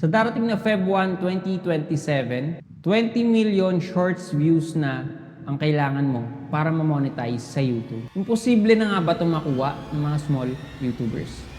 Sa darating na Feb 1, 2027, 20 million shorts views na ang kailangan mo para ma-monetize sa YouTube. Imposible na nga ba ito makuha ng mga small YouTubers?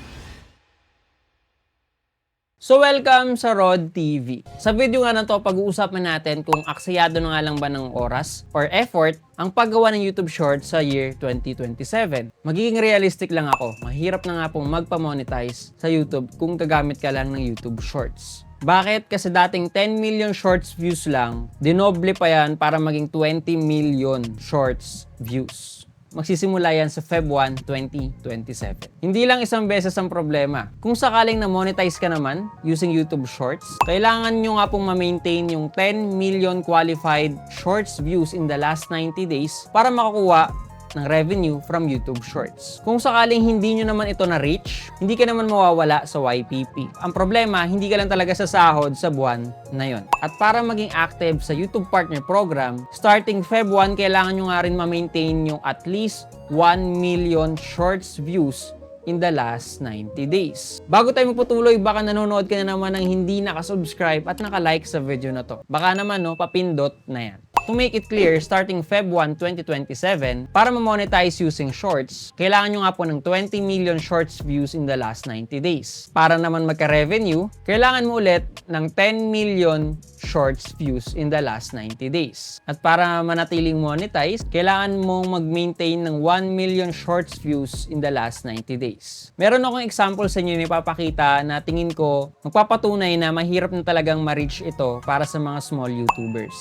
So welcome sa Rod TV. Sa video nga na to, pag-uusapan natin kung aksayado na nga lang ba ng oras or effort ang paggawa ng YouTube Shorts sa year 2027. Magiging realistic lang ako. Mahirap na nga pong magpa-monetize sa YouTube kung gagamit ka lang ng YouTube Shorts. Bakit? Kasi dating 10 million shorts views lang, dinoble pa yan para maging 20 million shorts views. Magsisimula yan sa Feb 1, 2027. Hindi lang isang beses ang problema. Kung sakaling na-monetize ka naman using YouTube Shorts, kailangan nyo nga pong ma-maintain yung 10 million qualified shorts views in the last 90 days para makakuha ng revenue from YouTube Shorts. Kung sakaling hindi nyo naman ito na-reach, hindi ka naman mawawala sa YPP. Ang problema, hindi ka lang talaga sasahod sa buwan na yon. At para maging active sa YouTube Partner Program, starting Feb 1, kailangan nyo nga rin ma-maintain yung at least 1 million shorts views in the last 90 days. Bago tayo magpatuloy, baka nanonood ka na naman ng hindi nakasubscribe at nakalike sa video na to. Baka naman papindot na yan. To make it clear, starting Feb 1, 2027, para ma-monetize using shorts, kailangan nyo nga po ng 20 million shorts views in the last 90 days. Para naman magka-revenue, kailangan mo ulit ng 10 million shorts views in the last 90 days. At para manatiling monetize, kailangan mong mag-maintain ng 1 million shorts views in the last 90 days. Meron akong example sa inyo na ipapakita na tingin ko magpapatunay na mahirap na talagang ma-reach ito para sa mga small YouTubers.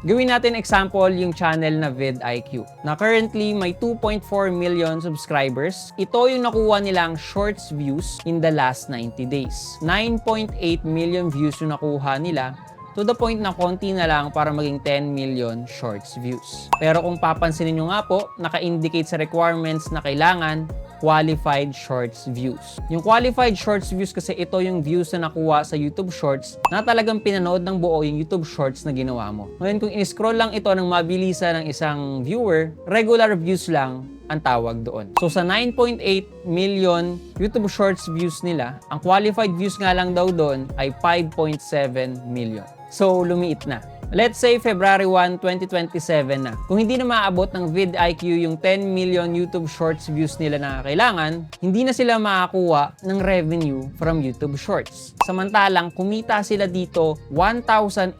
Gawin natin example yung channel na vidIQ na currently may 2.4 million subscribers. Ito yung nakuha nilang shorts views in the last 90 days. 9.8 million views yung nakuha nila, to the point na konti na lang para maging 10 million shorts views. Pero kung papansinin nyo nga po, naka-indicate sa requirements na kailangan qualified shorts views. Yung qualified shorts views kasi ito yung views na nakuha sa YouTube Shorts na talagang pinanood ng buo yung YouTube Shorts na ginawa mo. Ngayon kung in-scroll lang ito ng mabilisan ng isang viewer, regular views lang ang tawag doon. So sa 9.8 million YouTube Shorts views nila, ang qualified views nga lang daw doon ay 5.7 million. So lumiit na. Let's say February 1, 2027 na. Kung hindi na maabot ng vidIQ yung 10 million YouTube Shorts views nila na kailangan, hindi na sila makakuha ng revenue from YouTube Shorts. Samantalang, kumita sila dito $1,080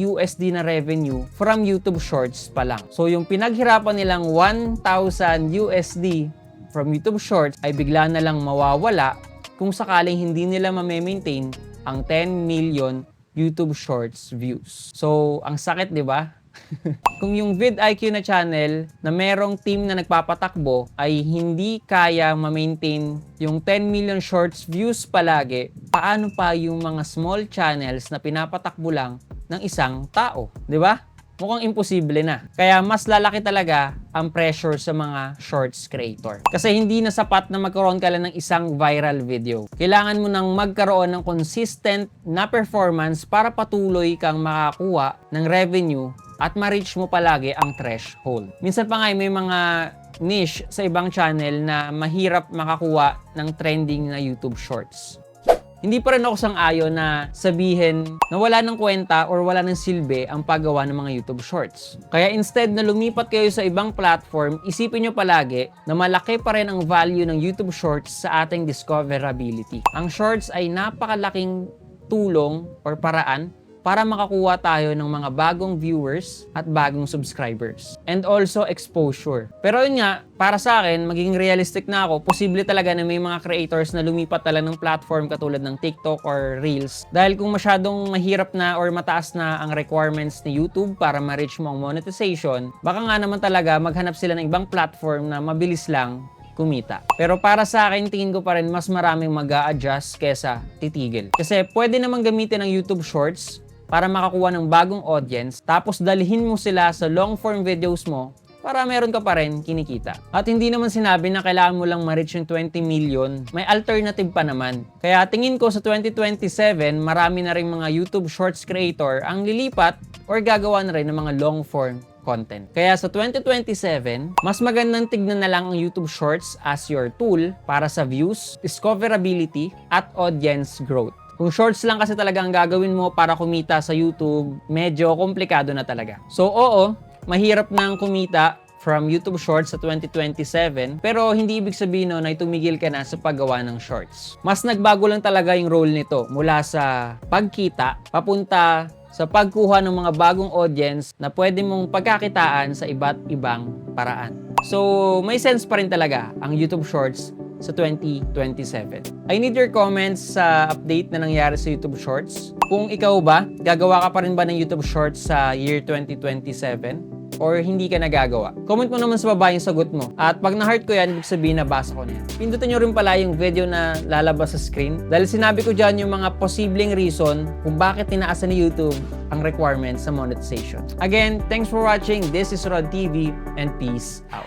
USD na revenue from YouTube Shorts pa lang. So yung pinaghirapan nilang 1,000 USD from YouTube Shorts ay bigla na lang mawawala kung sakaling hindi nila ma-maintain ang 10 million YouTube Shorts views. So, ang sakit, di ba? Kung yung vidIQ na channel na merong team na nagpapatakbo ay hindi kaya ma-maintain yung 10 million shorts views palagi, paano pa yung mga small channels na pinapatakbo lang ng isang tao? Di ba? Mukhang imposible na. Kaya mas lalaki talaga ang pressure sa mga shorts creator. Kasi hindi na sapat na magkaroon ka lang ng isang viral video. Kailangan mo nang magkaroon ng consistent na performance para patuloy kang makakuha ng revenue at ma-reach mo palagi ang threshold. Minsan pa nga may mga niche sa ibang channel na mahirap makakuha ng trending na YouTube Shorts. Hindi pa rin ako sang-ayon na sabihin na wala ng kwenta or wala ng silbi ang paggawa ng mga YouTube Shorts. Kaya instead na lumipat kayo sa ibang platform, isipin nyo palagi na malaki pa rin ang value ng YouTube Shorts sa ating discoverability. Ang Shorts ay napakalaking tulong or paraan para makakuha tayo ng mga bagong viewers at bagong subscribers. And also exposure. Pero yun nga, para sa akin, maging realistic na ako, posible talaga na may mga creators na lumipat talaga ng platform katulad ng TikTok or Reels. Dahil kung masyadong mahirap na or mataas na ang requirements ni YouTube para ma-reach mo ang monetization, baka nga naman talaga maghanap sila ng ibang platform na mabilis lang kumita. Pero para sa akin, tingin ko pa rin mas maraming mag-a-adjust kesa titigil. Kasi pwede namang gamitin ang YouTube Shorts para makakuha ng bagong audience, tapos dalhin mo sila sa long-form videos mo para meron ka pa rin kinikita. At hindi naman sinabi na kailangan mo lang ma-reach yung 20 million. May alternative pa naman. Kaya tingin ko sa 2027, marami na rin mga YouTube Shorts creator ang lilipat or gagawa na rin ng mga long-form content. Kaya sa 2027, mas magandang tignan na lang ang YouTube Shorts as your tool para sa views, discoverability, at audience growth. Kung shorts lang kasi talaga ang gagawin mo para kumita sa YouTube, medyo komplikado na talaga. So oo, mahirap nang kumita from YouTube Shorts sa 2027, pero hindi ibig sabihin no, na tumigil ka na sa paggawa ng shorts. Mas nagbago lang talaga yung role nito mula sa pagkita, papunta sa pagkuha ng mga bagong audience na pwede mong pagkakitaan sa iba't ibang paraan. So, may sense pa rin talaga ang YouTube Shorts sa 2027. I need your comments sa update na nangyari sa YouTube Shorts. Kung ikaw ba, gagawa ka pa rin ba ng YouTube Shorts sa year 2027? Or hindi ka nagagawa? Comment mo naman sa baba yung sagot mo. At pag na-heart ko yan, ibig sabihin na basa ko na yan. Pindutin nyo rin pala yung video na lalabas sa screen. Dahil sinabi ko dyan yung mga posibleng reason kung bakit tinaasan ni YouTube ang requirements sa monetization. Again, thanks for watching. This is Rod TV and peace out.